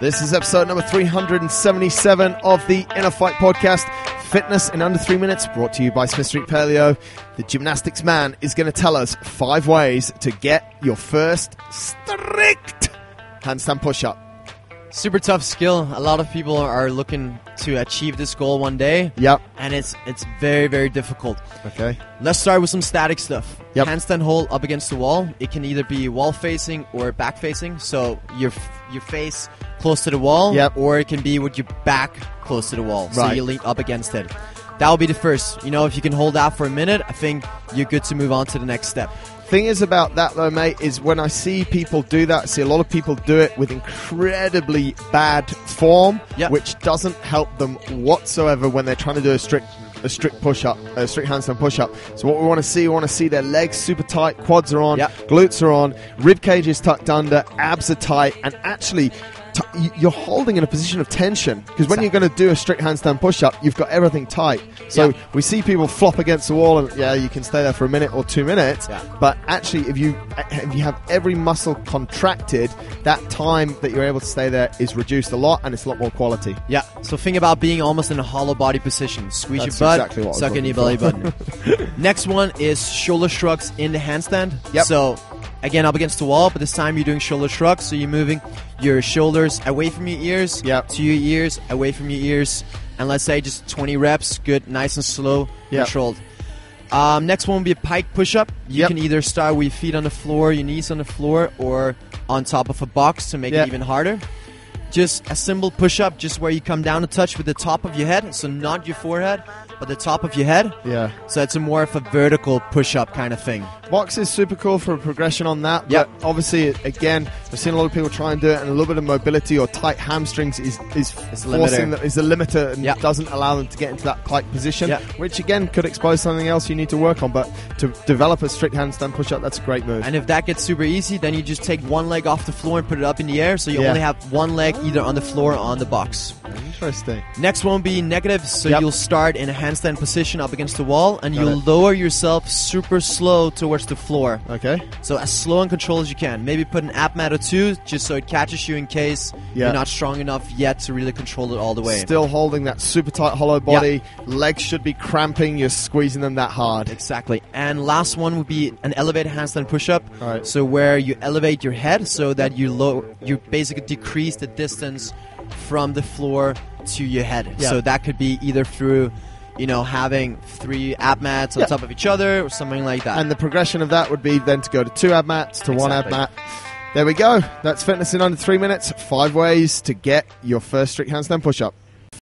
This is episode number 377 of the Inner Fight Podcast. Fitness in under 3 minutes, brought to you by Smith Street Paleo. The gymnastics man is going to tell us 5 ways to get your first strict handstand push-up. Super tough skill. A lot of people are looking to achieve this goal one day. Yep. And it's very, very difficult. Okay. Let's start with some static stuff. Yep. Handstand hold up against the wall. It can either be wall facing or back facing. So your face close to the wall. Yep. Or it can be with your back close to the wall. So Right. you lean up against it. That will be the first. You know, if you can hold that for a minute, I think you're good to move on to the next step. Thing is about that though, mate, is when I see people do that, I see a lot of people do it with incredibly bad form, Yep. which doesn't help them whatsoever when they're trying to do a strict push-up, a strict handstand push-up. So what we want to see their legs super tight, quads are on, Yep. glutes are on, rib cage is tucked under, abs are tight, and actually you're holding in a position of tension, because when you're going to do a strict handstand push-up, you've got everything tight. So Yep. we see people flop against the wall, and yeah, you can stay there for a minute or 2 minutes, Yeah. but actually if you have every muscle contracted, that time that you're able to stay there is reduced a lot, and it's a lot more quality. Yeah, so think about being almost in a hollow body position. Squeeze That's your butt, exactly what I was suck in your belly looking button. Next one is shoulder shrugs in the handstand. Yep. So, again, up against the wall, but this time you're doing shoulder shrugs. So you're moving your shoulders away from your ears, Yep. to your ears, away from your ears. And let's say just 20 reps, good, nice and slow, Yep. controlled. Next one will be a pike push-up. You Yep. can either start with your feet on the floor, your knees on the floor, or on top of a box to make Yep. it even harder. Just a simple push-up, just where you come down to touch with the top of your head, so not your forehead, but the top of your head. Yeah. So it's a more of a vertical push-up kind of thing. Box is super cool for a progression on that, Yep. but obviously, again, I've seen a lot of people try and do it, and a little bit of mobility or tight hamstrings is forcing limiter. is a limiter and Yep. doesn't allow them to get into that pike position, Yep. which again could expose something else you need to work on. But to develop a strict handstand push-up, that's a great move. And if that gets super easy, then you just take one leg off the floor and put it up in the air, so you Yeah. only have one leg either on the floor or on the box. Interesting. Next one will be negative, so Yep. you'll start in a handstand position up against the wall, and Got you'll it. lower yourself super slow towards the floor. Okay. So as slow and controlled as you can. Maybe put an ab mat or two, just so it catches you in case Yeah. you're not strong enough yet to really control it all the way. Still holding that super tight hollow body. Legs should be cramping. You're squeezing them that hard. Exactly. And last one would be an elevated handstand push-up. All right. So where you elevate your head so that you basically decrease the distance from the floor to your head. Yeah. So that could be either through, having 3 ab mats on Yeah. top of each other or something like that. And the progression of that would be then to go to 2 ab mats to 1 ab Exactly. mat. There we go. That's fitness in under 3 minutes. 5 ways to get your first strict handstand push-up.